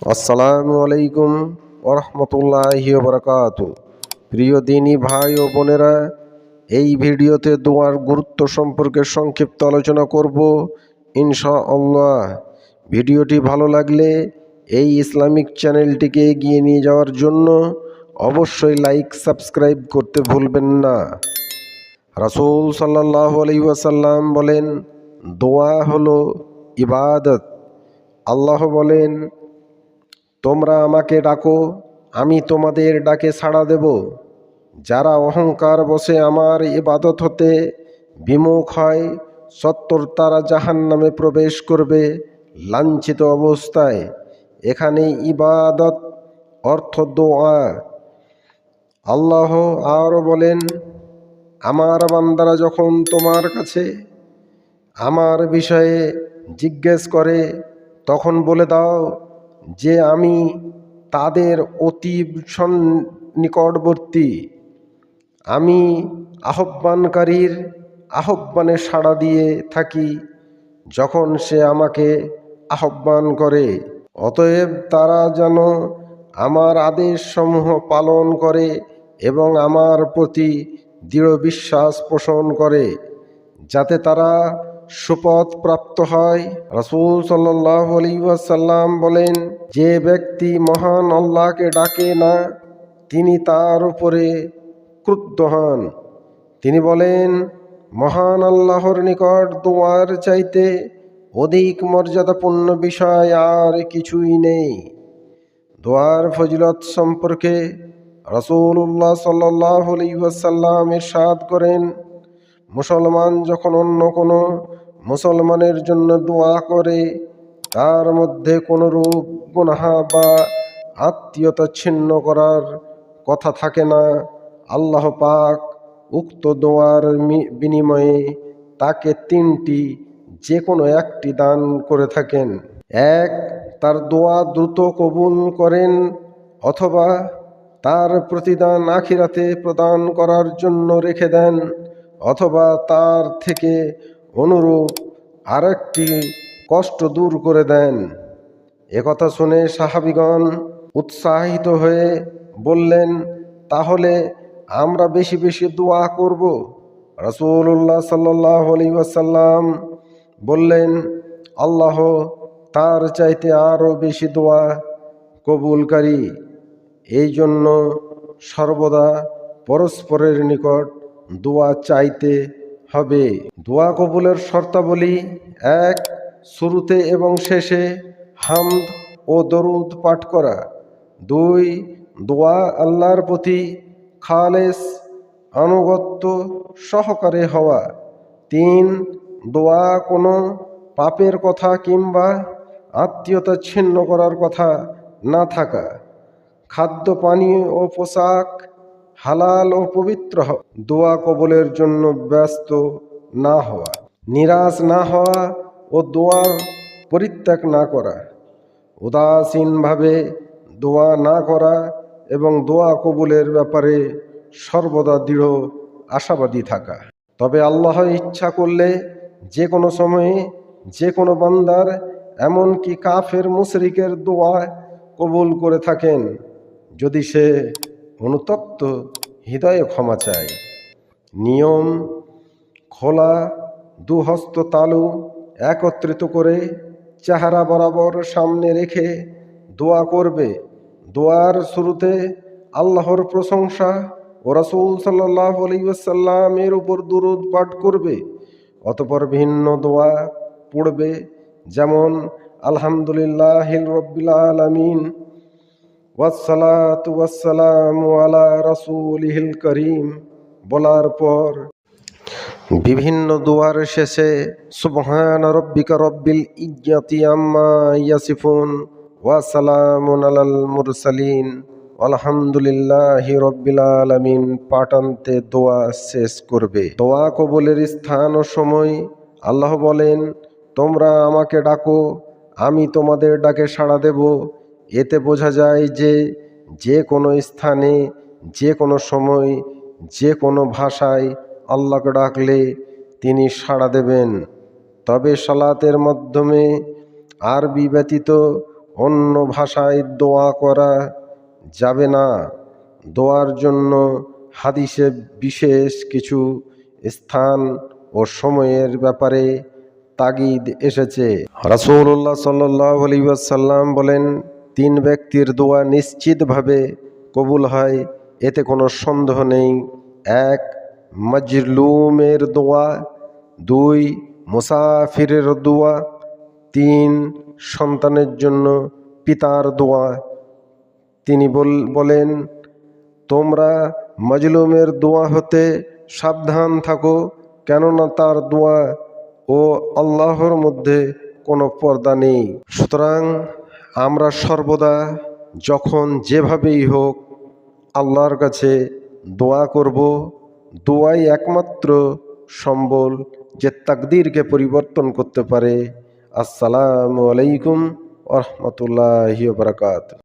আসসালামু আলাইকুম ওরহমতুল্লাহি ওবরাকাতু। প্রিয় দিনী ভাই ও বোনেরা, এই ভিডিওতে দোয়ার গুরুত্ব সম্পর্কে সংক্ষিপ্ত আলোচনা করব ইনশাআল্লাহ। ভিডিওটি ভালো লাগলে এই ইসলামিক চ্যানেলটিকে এগিয়ে নিয়ে যাওয়ার জন্য অবশ্যই লাইক সাবস্ক্রাইব করতে ভুলবেন না। রাসূল সাল্লাল্লাহু আলাইহি ওয়াসাল্লাম বলেন, দোয়া হলো ইবাদত। আল্লাহ বলেন, তোমরা আমাকে ডাকো, আমি তোমাদের ডাকে সাড়া দেব। যারা অহংকার বসে আমার ইবাদত হতে বিমুখ হয়, সত্তর তারা জাহান্নামে প্রবেশ করবে লাঞ্ছিত অবস্থায়। এখানে ইবাদত অর্থ দোয়া। আল্লাহ আরও বলেন, আমার বান্দারা যখন তোমার কাছে আমার বিষয়ে জিজ্ঞেস করে, তখন বলে দাও যে আমি তাদের অতি নিকটবর্তী। আমি আহ্বানকারীর আহ্বানে সাড়া দিয়ে থাকি যখন সে আমাকে আহ্বান করে। অতএব তারা যেন আমার আদেশসমূহ পালন করে এবং আমার প্রতি দৃঢ় বিশ্বাস পোষণ করে, যাতে তারা সুপথ প্রাপ্ত হয়। রাসূল সাল্লাল্লাহু আলাইহি ওয়াসাল্লাম বলেন, যে ব্যক্তি মহান আল্লাহকে ডাকে না, তিনি তার উপরে ক্রুদ্ধ হন। তিনি বলেন, মহান আল্লাহর নিকট দোয়ার চাইতে অধিক মর্যাদাপূর্ণ বিষয় আর কিছুই নেই। দোয়ার ফজিলত সম্পর্কে রাসূলুল্লাহ সাল্লাল্লাহু আলাইহি ওয়াসাল্লাম ইরশাদ করেন, মুসলমান যখন অন্য কোনো মুসলমানের জন্য দোয়া করে, তার মধ্যে কোনো রূপ গুনাহ বা আত্মীয়তা ছিন্ন করার কথা থাকে না, আল্লাহ পাক উক্ত দোয়ার বিনিময়ে তাকে তিনটি যে কোনো একটি দান করে থাকেন। এক, তার দোয়া দ্রুত কবুল করেন, অথবা তার প্রতিদান আখিরাতে প্রদান করার জন্য রেখে দেন, অথবা তার থেকে অনুরূপ আরেকটি কষ্ট দূর করে দেন। একথা শুনে সাহাবীগণ উৎসাহিত হয়ে বললেন, তাহলে আমরা বেশি বেশি দোয়া করব। রাসূলুল্লাহ সাল্লাল্লাহু আলাইহি ওয়াসাল্লাম বললেন, আল্লাহ তার চাইতে আরও বেশি দোয়া কবুলকারী। এই জন্য সর্বদা পরস্পরের নিকট দোয়া চাইতে হবে। দোয়া কবুলের শর্তাবলী: এক, শুরুতে এবং শেষে হামদ ও দরুদ পাঠ করা। দুই, দোয়া আল্লাহর প্রতি খালেস আনুগত্য সহকারে হওয়া। তিন, দোয়া কোনো পাপের কথা কিংবা আত্মীয়তা ছিন্ন করার কথা না থাকা। খাদ্য পানীয় ও পোশাক হালাল ও পবিত্র হওয়া। দোয়া কবুলের জন্য ব্যস্ত না হওয়া। নিরাশ না হওয়া ও দোয়ার পরিত্যাগ না করা। উদাসীনভাবে দোয়া না করা এবং দোয়া কবুলের ব্যাপারে সর্বদা দৃঢ় আশাবাদী থাকা। তবে আল্লাহ ইচ্ছা করলে যে কোনো সময়ে যে কোনো বান্দার, এমনকি কাফের মুশরিকের দোয়া কবুল করে থাকেন, যদি সে অনুতপ্ত হৃদয়ে ক্ষমা চায়। নিয়ম: খোলা দুহস্ত তালু একত্রিত করে চেহারা বরাবর সামনে রেখে দোয়া করবে। দোয়ার শুরুতে আল্লাহর প্রশংসা ও রাসূল সাল্লাল্লাহু আলাইহি ওয়াসাল্লামের উপর দুরূদ পাঠ করবে। অতঃপর ভিন্ন দোয়া পড়বে, যেমন আলহামদুলিল্লাহি রাব্বিল আলামিন ওয়াসসালাতু ওয়াসসালামু আলা রাসূলিহিল কারীম বলার পর বিভিন্ন দোয়ার শেষে সুবহান রাব্বিকা রব্বিল ইজ্জাতি আম্মা ইয়াসিফুন ওয়া সালামুন আলাল মুরসালিন আলহামদুলিল্লাহি রাব্বিল আলামিন পাঠান্তে দোয়া শেষ করবে। দোয়া কবুলের স্থান ও সময়: আল্লাহ বলেন, তোমরা আমাকে ডাকো, আমি তোমাদের ডাকে সাড়া দেব। এতে বোঝা যায় যে যে কোনো স্থানে, যে কোনো সময়, যে কোনো ভাষায় আল্লাহকে ডাকলে তিনি সাড়া দেবেন। তবে সালাতের মাধ্যমে আরবি ব্যতীত অন্য ভাষায় দোয়া করা যাবে না। দোয়ার জন্য হাদিসে বিশেষ কিছু স্থান ও সময়ের ব্যাপারে তাগিদ এসেছে। রাসূলুল্লাহ সাল্লাল্লাহু আলাইহি ওয়াসাল্লাম বলেন, 3 ব্যক্তির দোয়া নিশ্চিতভাবে কবুল হয়, এতে কোনো সন্দেহ নেই। 1 মাজলুমের দোয়া, 2 মুসাফিরের দোয়া, 3 সন্তানের জন্য পিতার দোয়া। তিনি বলেন, তোমরা মাজলুমের দোয়া হতে সাবধান থাকো, কেননা তার দোয়া ও আল্লাহর মধ্যে কোনো পর্দা নেই। সুতরাং আমরা সর্বদা যখন যেভাবেই হোক আল্লাহর কাছে দোয়া করব। দোয়াই একমাত্র সম্বল যে তাকদীরকে পরিবর্তন করতে পারে। আসসালামু আলাইকুম ওয়া রাহমাতুল্লাহি ওয়া বারাকাতুহু।